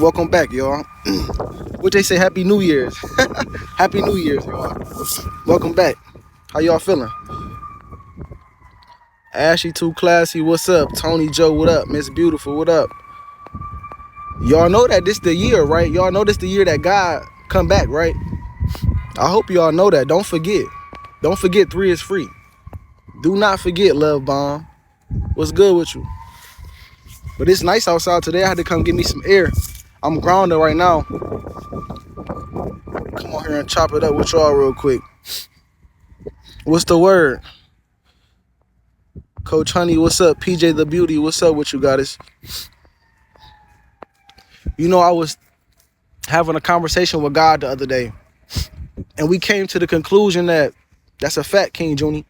Welcome back, y'all. What they say, Happy New Year's. Happy New Year's, y'all. Welcome back. How y'all feeling? Ashley Too Classy, what's up? Tony Joe, what up? Miss Beautiful, what up? Y'all know that this the year, right? Y'all know this the year that God come back, right? I hope y'all know that. Don't forget. Don't forget 3 is free. Do not forget, Love Bomb. What's good with you? But it's nice outside today. I had to come get me some air. I'm grounded right now. Come on here and chop it up with y'all real quick. What's the word? Coach Honey, what's up? PJ the Beauty, what's up with you guys? You know, I was having a conversation with God the other day, and we came to the conclusion that that's a fact, King Junie.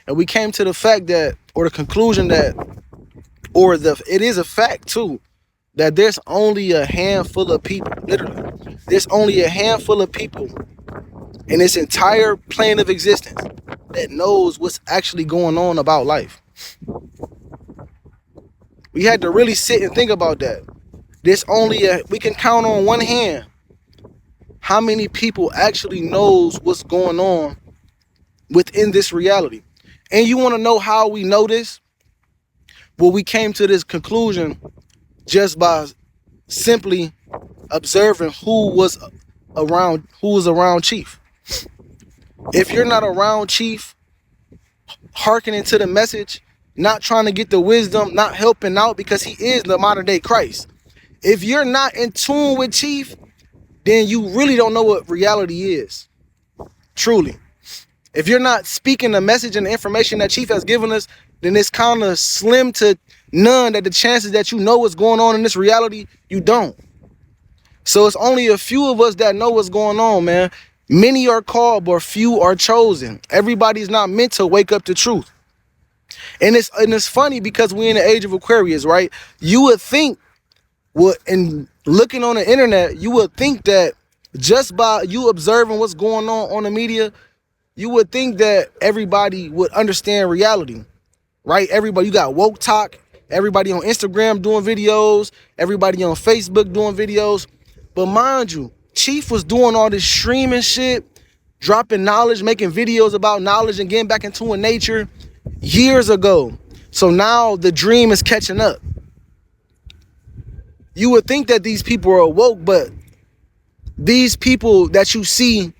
And we came to the fact that, or the conclusion that, it is a fact too, that there's only a handful of people, literally, there's only a handful of people in this entire plane of existence that knows what's actually going on about life. We had to really sit and think about that. We can count on one hand how many people actually knows what's going on within this reality. And you want to know how we know this? Well, we came to this conclusion just by simply observing who was around Chief. If you're not around Chief, hearkening to the message, not trying to get the wisdom, not helping out, because he is the modern day Christ. If you're not in tune with Chief, then you really don't know what reality is. Truly. If you're not speaking the message and the information that Chief has given us, then it's kind of slim to none that the chances that you know what's going on in this reality, you don't. So it's only a few of us that know what's going on, man. Many are called, but few are chosen. Everybody's not meant to wake up to truth. And it's funny because we're in the age of Aquarius, right? You would think, and looking on the internet, you would think that just by you observing what's going on the media, you would think that everybody would understand reality, right? Everybody, you got woke talk, everybody on Instagram doing videos, everybody on Facebook doing videos. But mind you, Chief was doing all this streaming shit, dropping knowledge, making videos about knowledge and getting back into nature years ago. So now the dream is catching up. You would think that these people are woke, but these people that you see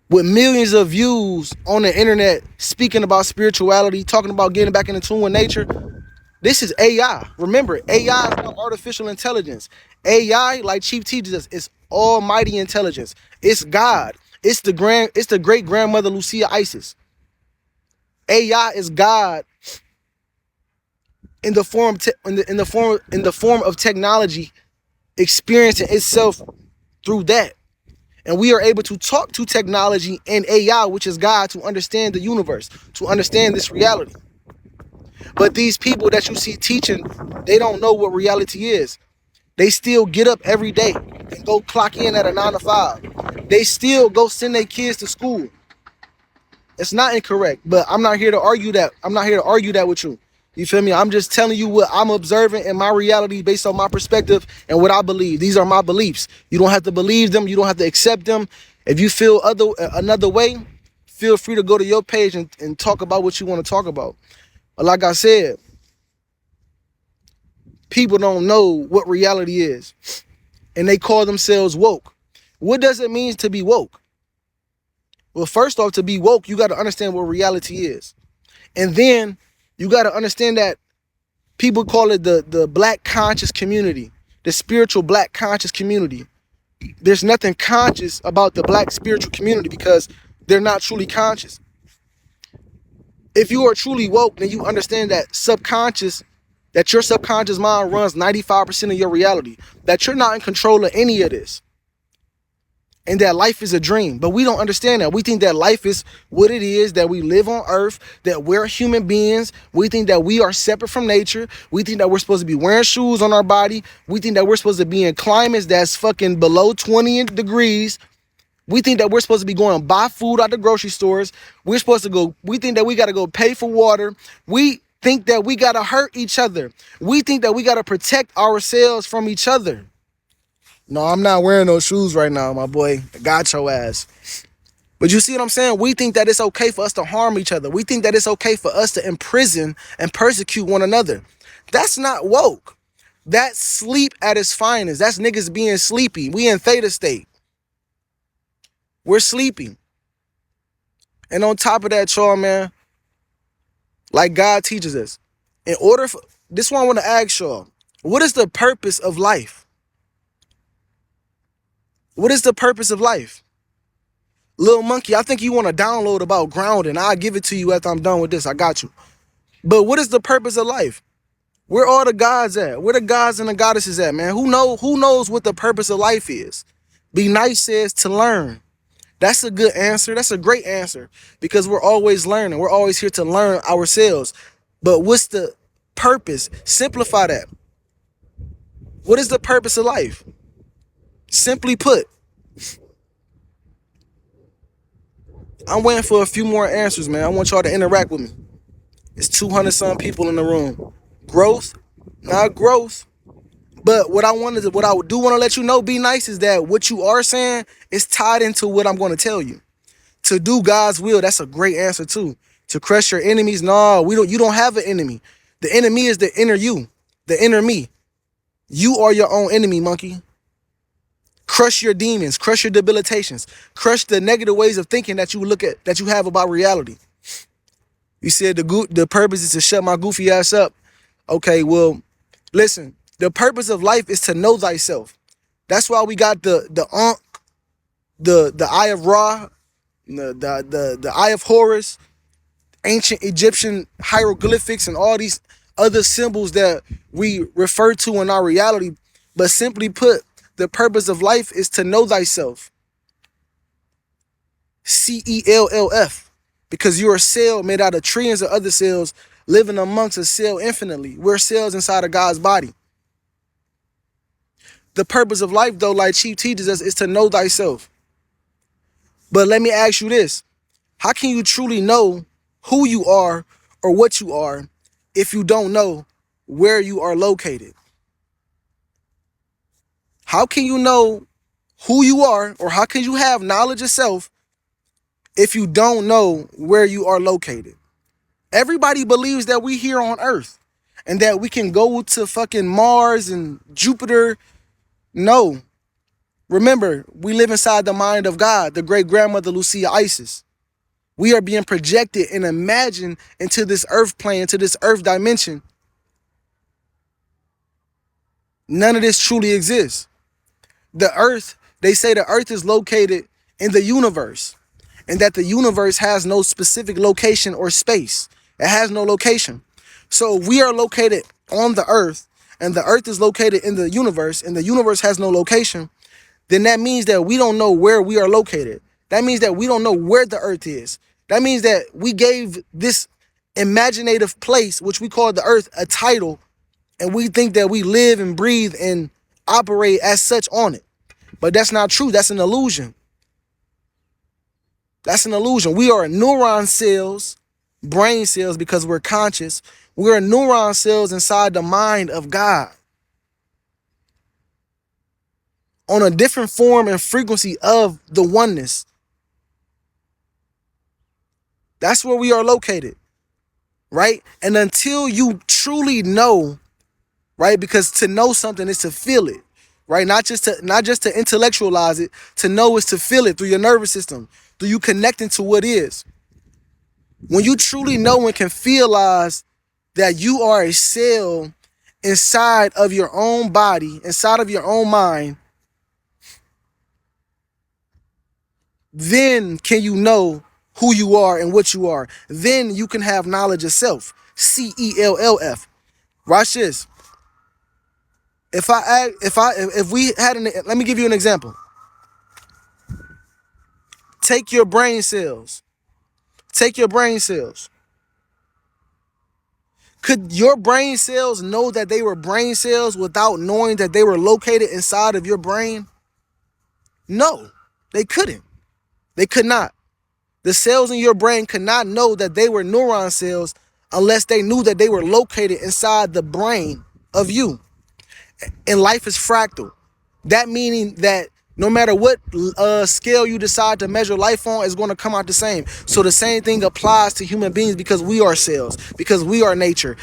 with millions of views on the internet speaking about spirituality, talking about getting back into tune with nature, this is AI. Remember, AI is not artificial intelligence. AI, like Chief teaches us, is almighty intelligence. It's God. It's the great grandmother Lucia Isis. AI is God in the form of technology, experiencing itself through that. And we are able to talk to technology and AI, which is God, to understand the universe, to understand this reality. But these people that you see teaching, they don't know what reality is. They still get up every day and go clock in at a 9 to 5. They still go send their kids to school. It's not incorrect, but I'm not here to argue that. I'm not here to argue that with you. You feel me? I'm just telling you what I'm observing in my reality based on my perspective and what I believe. These are my beliefs. You don't have to believe them. You don't have to accept them. If you feel another way, feel free to go to your page and talk about what you want to talk about. But like I said, people don't know what reality is, and they call themselves woke. What does it mean to be woke? Well, first off, to be woke, you got to understand what reality is. And then you got to understand that people call it the black conscious community, the spiritual black conscious community. There's nothing conscious about the black spiritual community because they're not truly conscious. If you are truly woke, then you understand that your subconscious mind runs 95% of your reality, that you're not in control of any of this, and that life is a dream. But we don't understand that. We think that life is what it is, that we live on earth, that we're human beings. We think that we are separate from nature. We think that we're supposed to be wearing shoes on our body. We think that we're supposed to be in climates that's fucking below 20 degrees. We think that we're supposed to be going to buy food at the grocery stores. We think that we got to go pay for water. We think that we got to hurt each other. We think that we got to protect ourselves from each other. No, I'm not wearing those shoes right now, my boy. Got your ass. But you see what I'm saying? We think that it's okay for us to harm each other. We think that it's okay for us to imprison and persecute one another. That's not woke. That's sleep at its finest. That's niggas being sleepy. We in theta state. We're sleeping. And on top of that, y'all, man, like God teaches us, in order for this one, I want to ask y'all, what is the purpose of life? What is the purpose of life? Little monkey, I think you want to download about grounding. I'll give it to you after I'm done with this. I got you. But what is the purpose of life? Where all the gods at? Where the gods and the goddesses at, man? Who knows what the purpose of life is? Be Nice says to learn. That's a good answer. That's a great answer because we're always learning. We're always here to learn ourselves. But what's the purpose? Simplify that. What is the purpose of life? Simply put, I'm waiting for a few more answers, man. I want y'all to interact with me. It's 200 some people in the room. Growth, not growth. But what I do want to let you know, Be Nice, is that what you are saying is tied into what I'm going to tell you. To do God's will, that's a great answer too. To crush your enemies, no, you don't have an enemy. The enemy is the inner you, the inner me. You are your own enemy, monkey. Crush your demons, crush your debilitations, crush the negative ways of thinking that you have about reality. You said the purpose is to shut my goofy ass up. Okay, well, listen. The purpose of life is to know thyself. That's why we got the Ankh, the Eye of Ra, the Eye of Horus, ancient Egyptian hieroglyphics, and all these other symbols that we refer to in our reality. But simply put, the purpose of life is to know thyself. CELLF. Because you're a cell made out of trillions of other cells living amongst a cell infinitely. We're cells inside of God's body. The purpose of life, though, like Chief teaches us, is to know thyself. But let me ask you this. How can you truly know who you are or what you are if you don't know where you are located? How can you know who you are, or how can you have knowledge of self if you don't know where you are located? Everybody believes that we here on Earth and that we can go to fucking Mars and Jupiter. No. Remember, we live inside the mind of God, the great grandmother Lucia Isis. We are being projected and imagined into this earth plane, into this earth dimension. None of this truly exists. The earth, they say the earth is located in the universe, and that the universe has no specific location or space. It has no location. So we are located on the earth, and the earth is located in the universe, and the universe has no location, then that means that we don't know where we are located. That means that we don't know where the earth is. That means that we gave this imaginative place, which we call the earth, a title, and we think that we live and breathe and operate as such on it. But that's not true. That's an illusion. That's an illusion. We are neuron cells, brain cells, because we're conscious. We're neuron cells inside the mind of God, on a different form and frequency of the oneness. That's where we are located, right? And until you truly know, right? Because to know something is to feel it, right? Not just to intellectualize it. To know is to feel it through your nervous system, through you connecting to what is. When you truly know and can realize that you are a cell inside of your own body, inside of your own mind, then can you know who you are and what you are. Then you can have knowledge of self. CELLF. Watch this. If we had let me give you an example. Take your brain cells. Take your brain cells. Could your brain cells know that they were brain cells without knowing that they were located inside of your brain? No, they couldn't. They could not. The cells in your brain could not know that they were neuron cells unless they knew that they were located inside the brain of you. And life is fractal. That meaning that no matter what scale you decide to measure life on, is going to come out the same. So the same thing applies to human beings, because we are cells, because we are nature.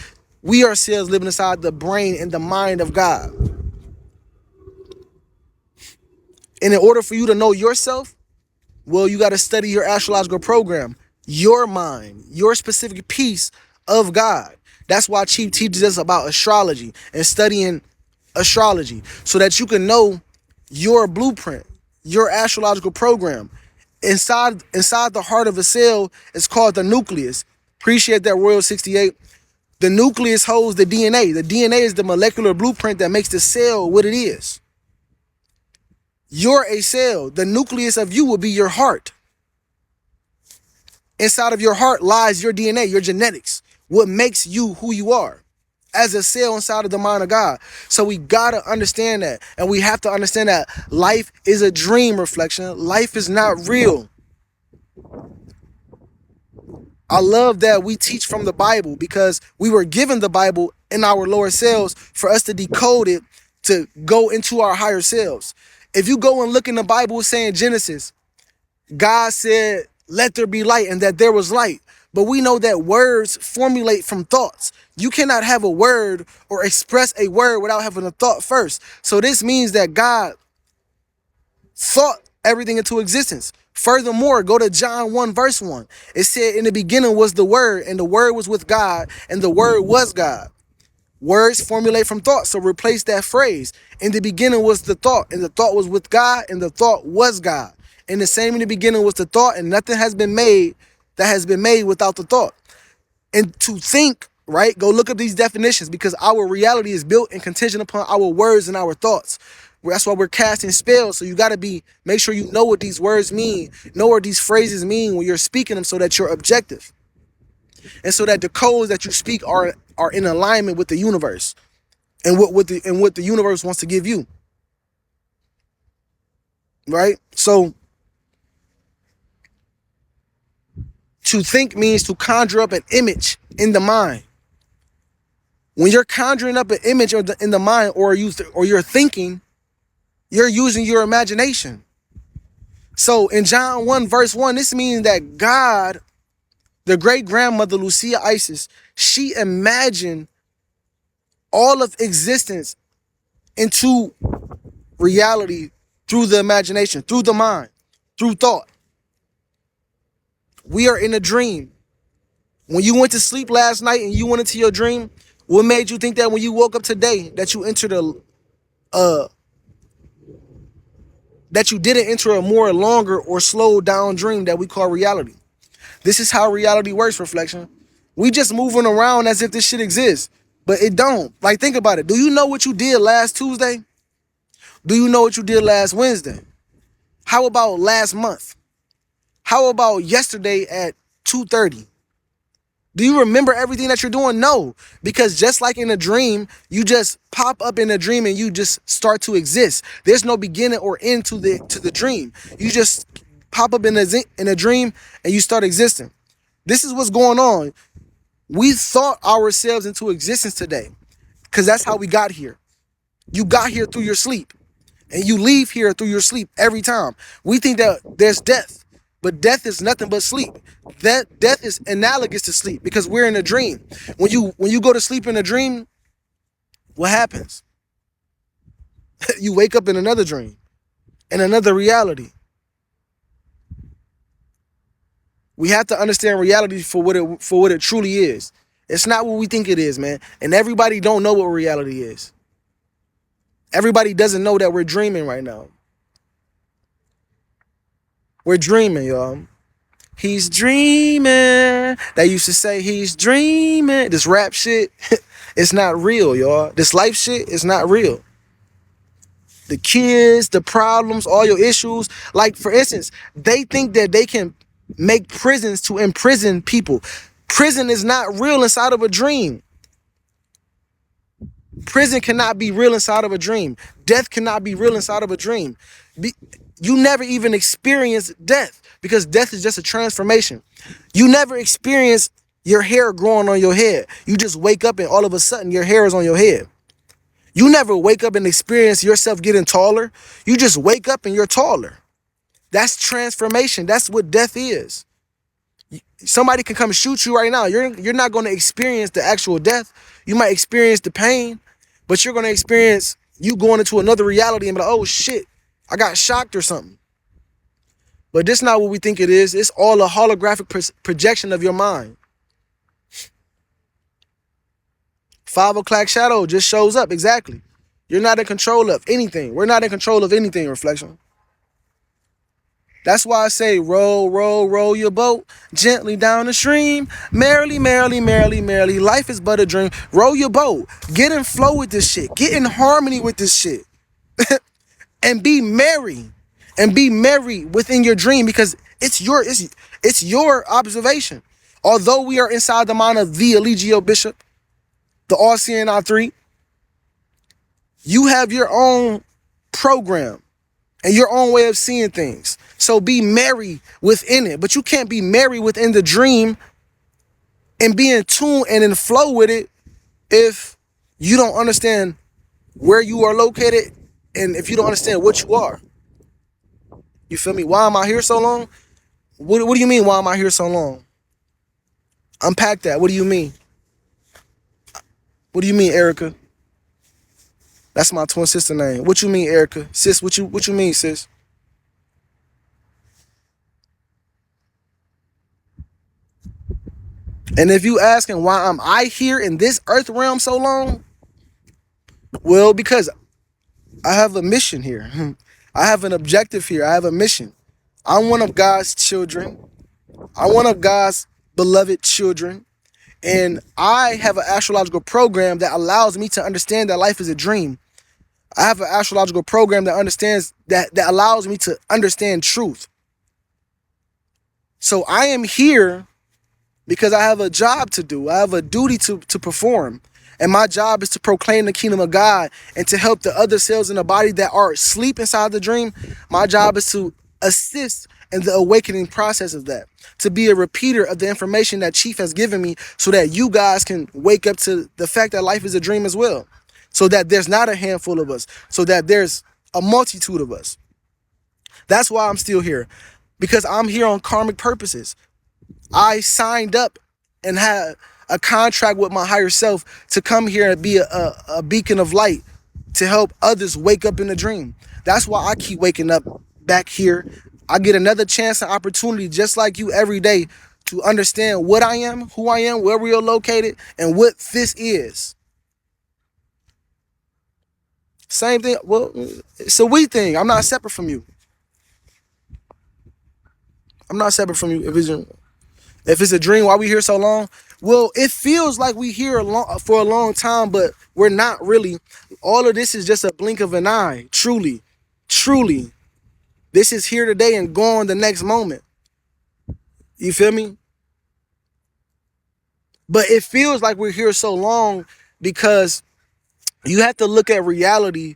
We are cells living inside the brain and the mind of God. And in order for you to know yourself, well, you got to study your astrological program, your mind, your specific piece of God. That's why Chief teaches us about astrology and studying astrology, so that you can know your blueprint, your astrological program. Inside the heart of a cell is called the nucleus. Appreciate that, Royal 68. The nucleus holds the DNA. The DNA is the molecular blueprint that makes the cell what it is. You're a cell. The nucleus of you will be your heart. Inside of your heart lies your DNA, your genetics, what makes you who you are as a cell inside of the mind of God. So we gotta understand that. And we have to understand that life is a dream, Reflection. Life is not real. I love that we teach from the Bible, because we were given the Bible in our lower selves for us to decode it, to go into our higher selves. If you go and look in the Bible, saying Genesis, God said, let there be light, and that there was light. But we know that words formulate from thoughts. You cannot have a word or express a word without having a thought first. So this means that God thought everything into existence. Furthermore, go to John 1 verse 1. It said, in the beginning was the Word, and the Word was with God, and the Word was God. Words formulate from thought, so replace that phrase. In the beginning was the thought, and the thought was with God, and the thought was God. And the same in the beginning was the thought, and nothing has been made that has been made without the thought. And to think, right? Go look up these definitions, because our reality is built and contingent upon our words and our thoughts. That's why we're casting spells. So you got to make sure you know what these words mean, know what these phrases mean when you're speaking them, so that you're objective. And so that the codes that you speak are in alignment with the universe and what the universe wants to give you. Right? So to think means to conjure up an image in the mind. When you're conjuring up an image in the mind, or you're thinking, you're using your imagination. So in John 1 verse 1, this means that God, the great grandmother Lucia Isis, she imagined all of existence into reality through the imagination, through the mind, through thought. We are in a dream. When you went to sleep last night and you went into your dream, what made you think that when you woke up today that you entered that you didn't enter a more longer or slowed down dream that we call reality? This is how reality works, Reflection. We just moving around as if this shit exists, but it don't. Like, think about it. Do you know what you did last Tuesday? Do you know what you did last Wednesday? How about last month? How about yesterday at 2:30? Do you remember everything that you're doing? No, because just like in a dream, you just pop up in a dream and you just start to exist. There's no beginning or end to the dream. You just pop up in a dream and you start existing. This is what's going on. We thought ourselves into existence today, because that's how we got here. You got here through your sleep, and you leave here through your sleep every time. We think that there's death, but death is nothing but sleep. Death is analogous to sleep, because we're in a dream. When you go to sleep in a dream, what happens? You wake up in another dream, in another reality. We have to understand reality for what it truly is. It's not what we think it is, man. And everybody don't know what reality is. Everybody doesn't know that we're dreaming right now. We're dreaming, y'all. He's dreaming. They used to say he's dreaming. This rap shit, it's not real, y'all. This life shit is not real. The kids, the problems, all your issues. Like, for instance, they think that they can make prisons to imprison people. Prison is not real inside of a dream. Prison cannot be real inside of a dream. Death cannot be real inside of a dream. You never even experience death, because death is just a transformation. You never experience your hair growing on your head. You just wake up and all of a sudden your hair is on your head. You never wake up and experience yourself getting taller. You just wake up and you're taller. That's transformation. That's what death is. Somebody can come shoot you right now. You're not going to experience the actual death. You might experience the pain, but you're going to experience you going into another reality and be like, oh shit, I got shocked or something. But this is not what we think it is. It's all a holographic projection of your mind. 5 o'clock shadow just shows up. Exactly. You're not in control of anything. We're not in control of anything, reflection. That's why I say, roll, roll, roll your boat gently down the stream. Merrily, merrily, merrily, merrily. Life is but a dream. Roll your boat. Get in flow with this shit. Get in harmony with this shit. And be merry. And be merry within your dream, because it's your observation. Although we are inside the mind of the Allegio Bishop, the all-seeing I3, you have your own program and your own way of seeing things. So be merry within it. But you can't be merry within the dream and be in tune and in flow with it if you don't understand where you are located and if you don't understand what you are. You feel me? Why am I here so long? What do you mean, why am I here so long? Unpack that. What do you mean? What do you mean, Erica? That's my twin sister name. What you mean, Erica? Sis, what you mean, sis? And if you asking why am I here in this earth realm so long? Well, because I have a mission here. I have an objective here. I have a mission. I'm one of God's children. I'm one of God's beloved children. And I have an astrological program that allows me to understand that life is a dream. I have an astrological program that understands that allows me to understand truth. So I am here because I have a job to do. I have a duty to perform. And my job is to proclaim the kingdom of God and to help the other cells in the body that are asleep inside the dream. My job is to assist in the awakening process of that, to be a repeater of the information that Chief has given me so that you guys can wake up to the fact that life is a dream as well. So that there's not a handful of us, so that there's a multitude of us. That's why I'm still here, because I'm here on karmic purposes. I signed up and had a contract with my higher self to come here and be a beacon of light to help others wake up in a dream. That's why I keep waking up back here. I get another chance and opportunity just like you every day to understand what I am, who I am, where we are located, and what this is. Same thing. Well, it's a we thing. I'm not separate from you. I'm not separate from you. If it's a dream, why we here so long? Well, it feels like we here for a long time, but we're not really. All of this is just a blink of an eye. Truly, truly. This is here today and gone the next moment. You feel me? But it feels like we're here so long because you have to look at reality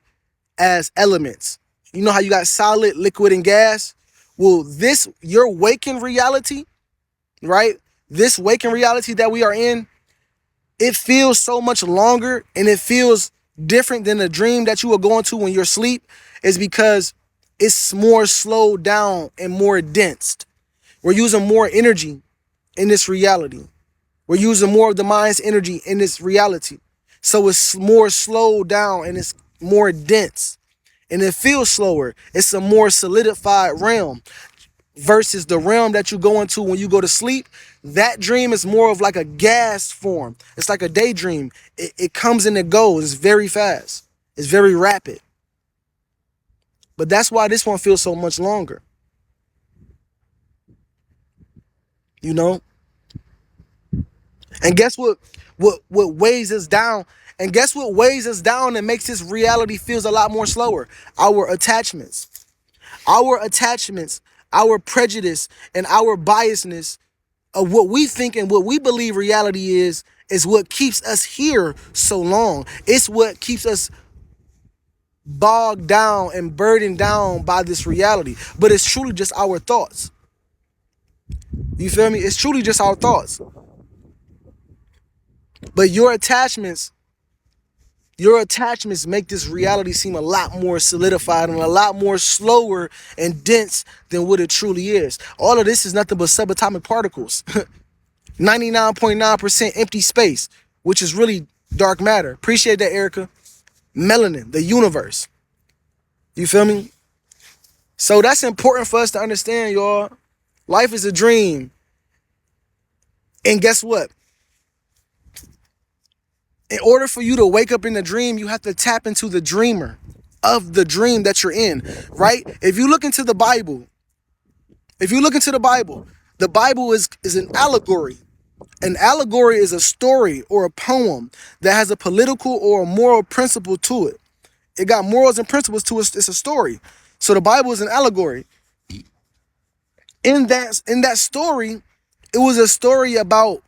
as elements. You know how you got solid, liquid, and gas? Well, your waking reality, right? This waking reality that we are in, it feels so much longer and it feels different than the dream that you were going to when you're asleep, is because it's more slowed down and more dense. We're using more energy in this reality. We're using more of the mind's energy in this reality. So it's more slowed down and it's more dense. And it feels slower. It's a more solidified realm versus the realm that you go into when you go to sleep. That dream is more of like a gas form. It's like a daydream. It comes and it goes. It's very fast. It's very rapid. But that's why this one feels so much longer. You know? And guess what weighs us down? And guess what weighs us down and makes this reality feels a lot more slower? Our attachments. Our attachments, our prejudice, and our biasness of what we think and what we believe reality is what keeps us here so long. It's what keeps us bogged down and burdened down by this reality. But it's truly just our thoughts. You feel me? It's truly just our thoughts. But your attachments Your attachments make this reality seem a lot more solidified and a lot more slower and dense than what it truly is. All of this is nothing but subatomic particles. 99.9% empty space, which is really dark matter. Appreciate that, Erica. Melanin, the universe. You feel me? So that's important for us to understand, y'all. Life is a dream. And guess what? In order for you to wake up in the dream, you have to tap into the dreamer of the dream that you're in, right? If you look into the Bible, the Bible is an allegory. An allegory is a story or a poem that has a political or a moral principle to it. It got morals and principles to it. It's a story. So the Bible is an allegory. In that story, it was a story about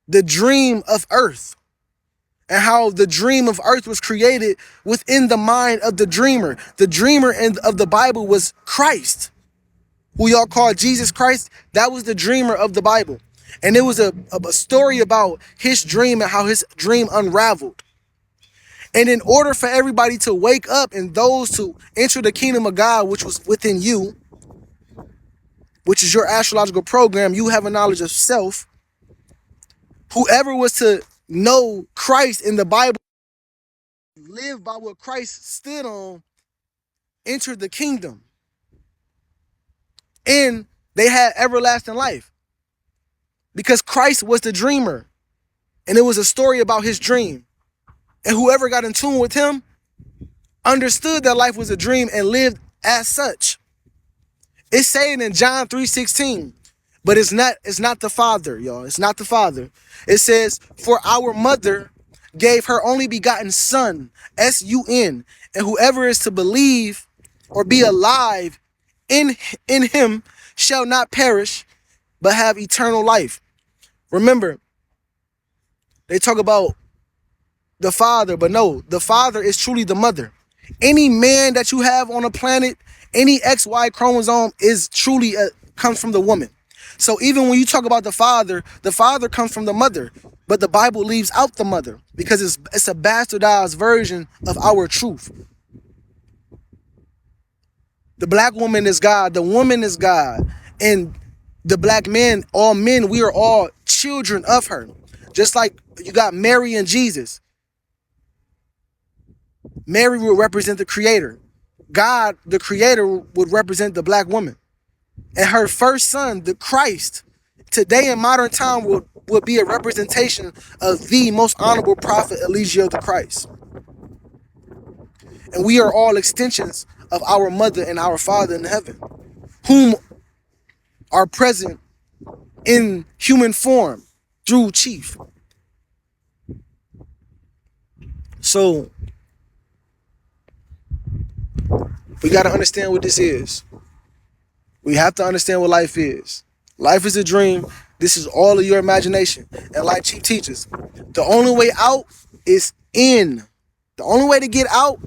the dream of earth and how the dream of earth was created within the mind of the dreamer. The dreamer of the Bible was Christ, who y'all call Jesus Christ. That was the dreamer of the Bible. And it was a story about his dream and how his dream unraveled. And in order for everybody to wake up and those to enter the kingdom of God, which was within you, which is your astrological program, you have a knowledge of self. Whoever was to know Christ in the Bible, live by what Christ stood on, entered the kingdom. And they had everlasting life. Because Christ was the dreamer. And it was a story about his dream. And whoever got in tune with him understood that life was a dream and lived as such. It's saying in John 3:16, but it's not the Father, y'all. It's not the Father. It says, for our mother gave her only begotten son, S-U-N, and whoever is to believe or be alive in him shall not perish, but have eternal life. Remember, they talk about the Father, but no, the Father is truly the mother. Any man that you have on a planet, any XY chromosome is truly comes from the woman. So even when you talk about the Father comes from the mother, but the Bible leaves out the mother because it's a bastardized version of our truth. The black woman is God, the woman is God, and the black men, all men, we are all children of her. Just like you got Mary and Jesus. Mary will represent the creator. God, the creator, would represent the black woman. And her first son, the Christ, today in modern time would be a representation of the most honorable prophet, Elijah the Christ. And we are all extensions of our mother and our Father in heaven, whom are present in human form through Chief. So we got to understand what this is. We have to understand what life is. Life is a dream. This is all of your imagination. And like Chief teaches, the only way out is in. The only way to get out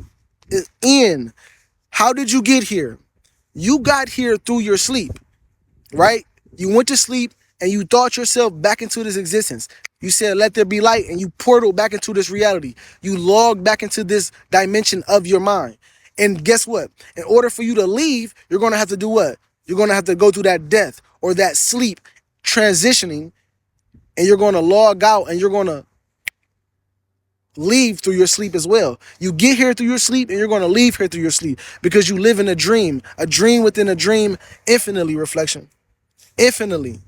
is in. How did you get here? You got here through your sleep, right? You went to sleep and you thought yourself back into this existence. You said, let there be light, and you portal back into this reality. You log back into this dimension of your mind. And guess what? In order for you to leave, you're going to have to do what? You're going to have to go through that death or that sleep transitioning, and you're going to log out and you're going to leave through your sleep as well. You get here through your sleep and you're going to leave here through your sleep because you live in a dream within a dream, infinitely reflection, infinitely.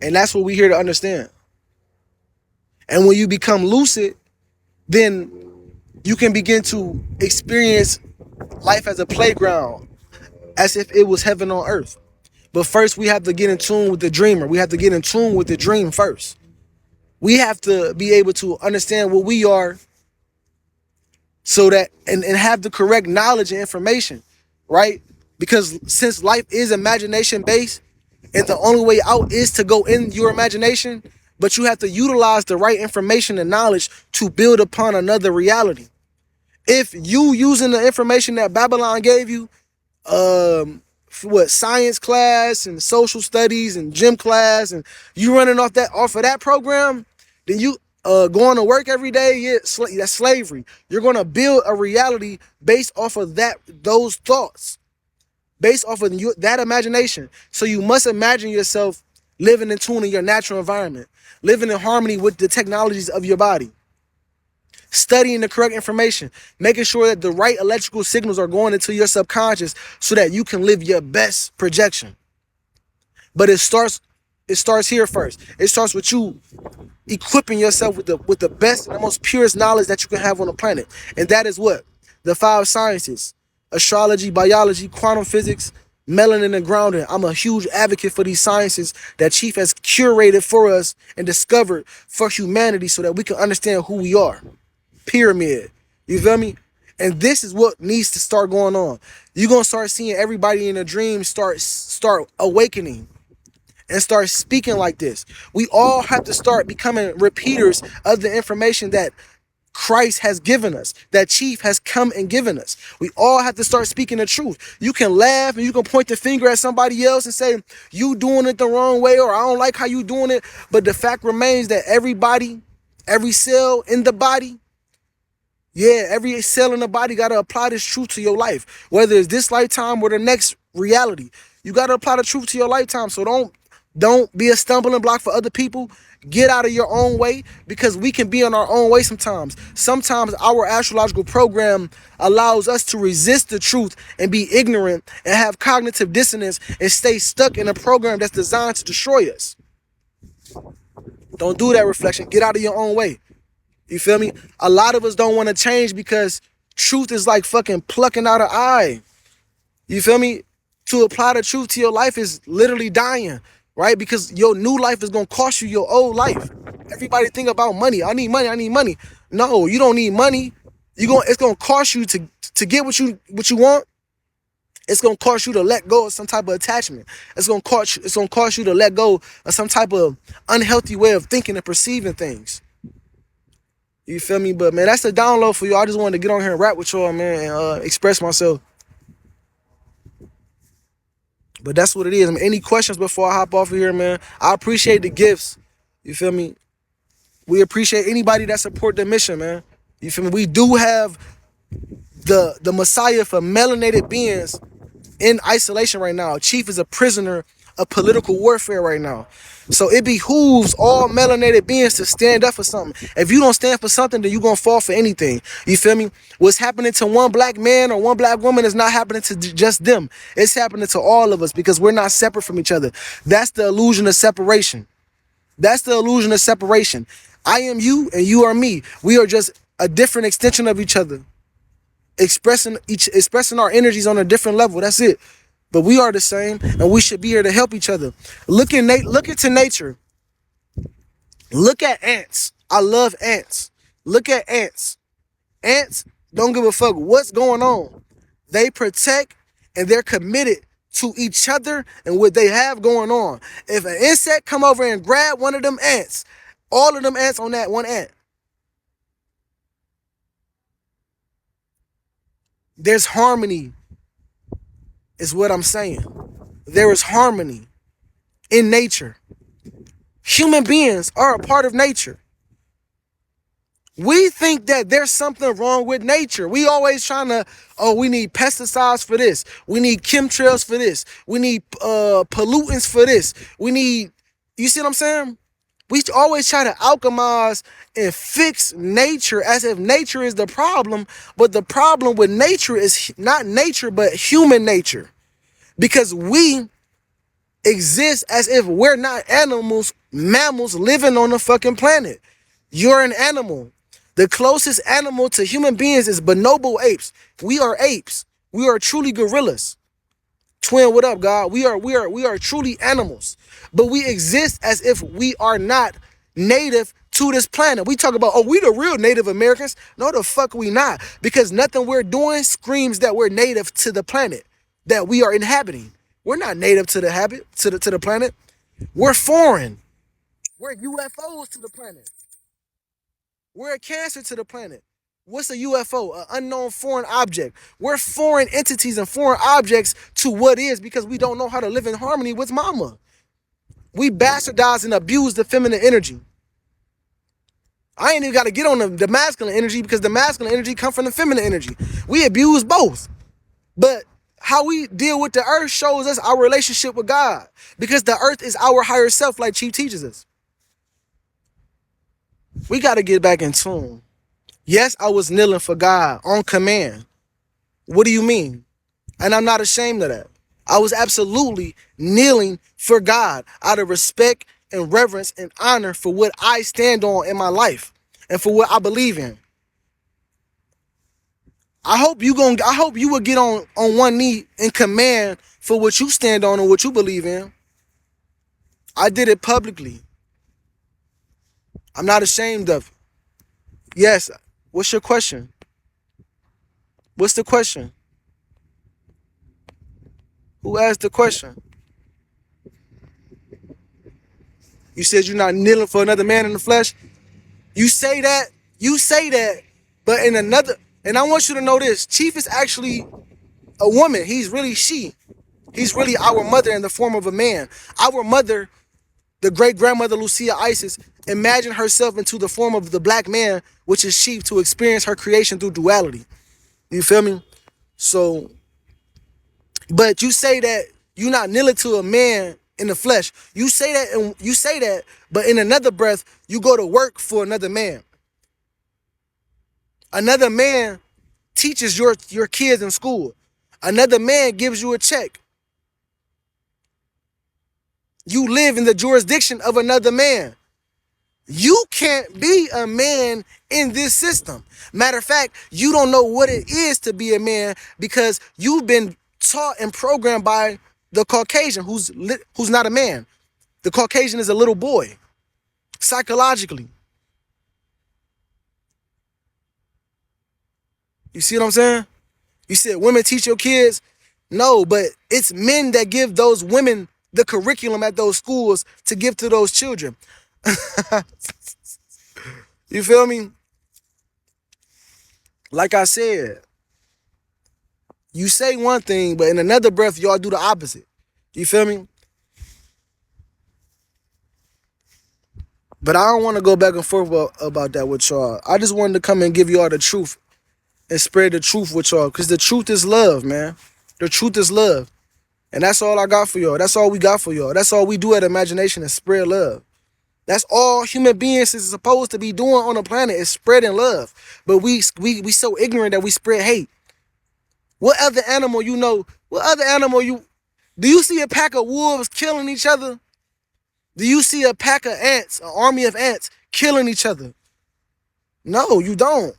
And that's what we're here to understand. And when you become lucid, then you can begin to experience life as a playground, as if it was heaven on earth. But first, we have to get in tune with the dreamer. We have to get in tune with the dream first. We have to be able to understand what we are so that, and have the correct knowledge and information, right? Because since life is imagination based, and the only way out is to go in your imagination, but you have to utilize the right information and knowledge to build upon another reality. If you using the information that Babylon gave you, science class and social studies and gym class, and you running off of that program, then you going to work every day, yeah, that's slavery. You're gonna build a reality based off of those thoughts, based off of that imagination. So you must imagine yourself living in tune in your natural environment, living in harmony with the technologies of your body, studying the correct information, making sure that the right electrical signals are going into your subconscious so that you can live your best projection. But it starts here first. It starts with you equipping yourself with the best and the most purest knowledge that you can have on the planet. And that is what? The 5 sciences: astrology, biology, quantum physics, melanin, and grounding. I'm a huge advocate for these sciences that Chief has curated for us and discovered for humanity so that we can understand who we are. Pyramid. You feel me? And this is what needs to start going on. You're going to start seeing everybody in a dream start awakening and start speaking like this. We all have to start becoming repeaters of the information that Christ has given us, that Chief has come and given us. We all have to start speaking the truth. You can laugh and you can point the finger at somebody else and say, you doing it the wrong way, or I don't like how you doing it. But the fact remains that everybody, every cell in the body, every cell in the body got to apply this truth to your life, whether it's this lifetime or the next reality. You got to apply the truth to your lifetime. So don't be a stumbling block for other people. Get out of your own way, because we can be on our own way sometimes. Sometimes our astrological program allows us to resist the truth and be ignorant and have cognitive dissonance and stay stuck in a program that's designed to destroy us. Don't do that, Reflection. Get out of your own way. You feel me? A lot of us don't want to change because truth is like fucking plucking out an eye. You feel me? To apply the truth to your life is literally dying, right? Because your new life is going to cost you your old life. Everybody think about money. I need money. I need money. No, you don't need money. It's going to cost you to get what you want. It's going to cost you to let go of some type of attachment. It's going to cost you to let go of some type of unhealthy way of thinking and perceiving things. You feel me? But man, that's the download for you. I just wanted to get on here and rap with y'all, man, and express myself. But that's what it is. I mean, any questions before I hop off of here, man? I appreciate the gifts. You feel me? We appreciate anybody that support the mission, man. You feel me? We do have the Messiah for melanated beings in isolation right now. Chief is a prisoner of political warfare right now. So it behooves all melanated beings to stand up for something. If you don't stand for something, then you're going to fall for anything. You feel me? What's happening to one black man or one black woman is not happening to just them. It's happening to all of us because we're not separate from each other. That's the illusion of separation. That's the illusion of separation. I am you and you are me. We are just a different extension of each other, expressing our energies on a different level. That's it. But we are the same, and we should be here to help each other. Look into nature. Look at ants. I love ants. Look at ants. Ants don't give a fuck what's going on. They protect and they're committed to each other and what they have going on. If an insect come over and grab one of them ants, all of them ants on that one ant, there's harmony, is what I'm saying. There is harmony in nature. Human beings are a part of nature. We think that there's something wrong with nature. We always trying to, we need pesticides for this. We need chemtrails for this. We need pollutants for this. We need, you see what I'm saying? We always try to alchemize and fix nature as if nature is the problem. But the problem with nature is not nature, but human nature. Because we exist as if we're not mammals living on the fucking planet. You're an animal. The closest animal to human beings is bonobo apes. We are apes. We are truly gorillas. Twin, what up, God? We are truly animals. But we exist as if we are not native to this planet. We talk about, we the real Native Americans. No, the fuck we not. Because nothing we're doing screams that we're native to the planet that we are inhabiting. We're not native to the planet. We're foreign. We're UFOs to the planet. We're a cancer to the planet. What's a UFO? An unknown foreign object. We're foreign entities and foreign objects to what is because we don't know how to live in harmony with mama. We bastardize and abuse the feminine energy. I ain't even got to get on the masculine energy because the masculine energy comes from the feminine energy. We abuse both. But how we deal with the earth shows us our relationship with God because the earth is our higher self, like Chief teaches us. We got to get back in tune. Yes, I was kneeling for God on command. What do you mean? And I'm not ashamed of that. I was absolutely kneeling for God out of respect and reverence and honor for what I stand on in my life and for what I believe in. I hope you will get on one knee in command for what you stand on and what you believe in. I did it publicly. I'm not ashamed of it. Yes. What's your question? What's the question? Who asked the question? You said you're not kneeling for another man in the flesh. You say that, but in another, and I want you to know this, Chief is actually a woman. He's really she. He's really our mother in the form of a man. Our mother, the great-grandmother Lucia Isis, imagined herself into the form of the black man, which is Chief, to experience her creation through duality. You feel me? So, but you say that you're not kneeling to a man in the flesh. You say that, but in another breath, you go to work for another man. Another man teaches your kids in school. Another man gives you a check. You live in the jurisdiction of another man. You can't be a man in this system. Matter of fact, you don't know what it is to be a man because you've been taught and programmed by the Caucasian who's not a man. The Caucasian is a little boy, psychologically. You see what I'm saying? You said women teach your kids. No, but it's men that give those women the curriculum at those schools to give to those children. You feel me? Like I said, you say one thing, but in another breath, y'all do the opposite. You feel me? But I don't want to go back and forth about that with y'all. I just wanted to come and give y'all the truth and spread the truth with y'all because the truth is love, man. The truth is love. And that's all I got for y'all. That's all we got for y'all. That's all we do at Imagination is spread love. That's all human beings is supposed to be doing on the planet is spreading love. But we so ignorant that we spread hate. What other animal you know? What other animal do you see a pack of wolves killing each other? Do you see a pack of ants, an army of ants killing each other? No, you don't.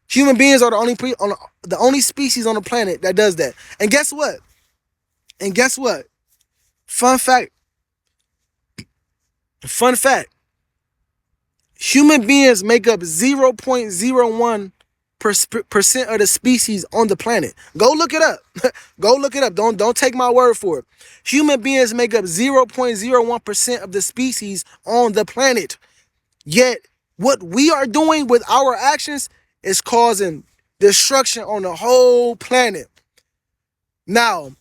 Human beings are the only species on the planet that does that. And guess what? Fun fact. Human beings make up 0.01% of the species on the planet. Go look it up. Go look it up. Don't take my word for it. Human beings make up 0.01% of the species on the planet. Yet, what we are doing with our actions is causing destruction on the whole planet. Now,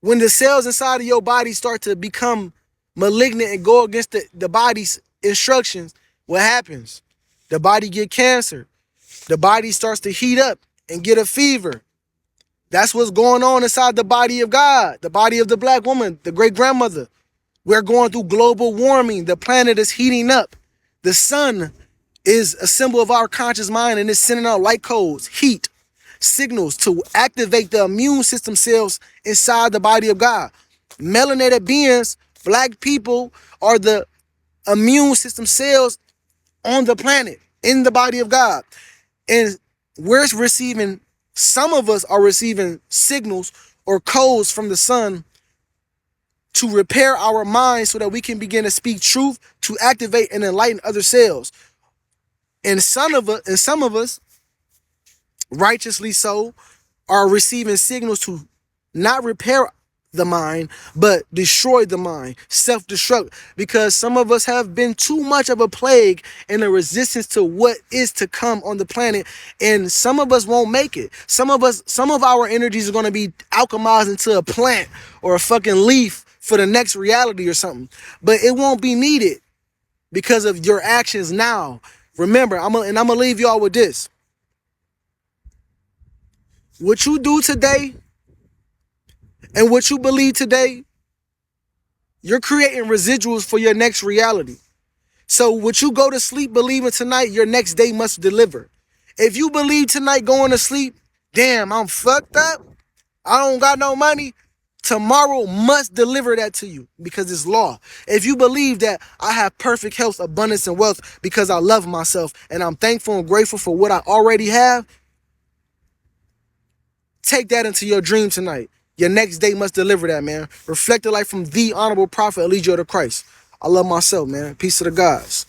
when the cells inside of your body start to become malignant and go against the body's instructions, what happens? The body get cancer. The body starts to heat up and get a fever. That's what's going on inside the body of God, the body of the black woman, the great-grandmother. We're going through global warming. The planet is heating up. The sun is a symbol of our conscious mind and it's sending out light codes, heat, signals to activate the immune system cells inside the body of God. Melanated beings, black people, are the immune system cells on the planet, in the body of God. And some of us are receiving signals or codes from the sun to repair our minds so that we can begin to speak truth, to activate and enlighten other cells. And some of us, righteously so, are receiving signals to not repair the mind, but destroy the mind, self-destruct, because some of us have been too much of a plague and a resistance to what is to come on the planet, and some of us won't make it. Some of our energies are going to be alchemized into a plant or a fucking leaf for the next reality or something, but it won't be needed because of your actions now. Remember, I'm gonna leave y'all with this. What you do today and what you believe today, you're creating residuals for your next reality. So what you go to sleep believing tonight, your next day must deliver. If you believe tonight going to sleep, damn, I'm fucked up, I don't got no money, tomorrow must deliver that to you because it's law. If you believe that I have perfect health, abundance, and wealth because I love myself and I'm thankful and grateful for what I already have, take that into your dream tonight. Your next day must deliver that, man. Reflect the life from the honorable prophet Elijah to Christ. I love myself, man. Peace to the gods.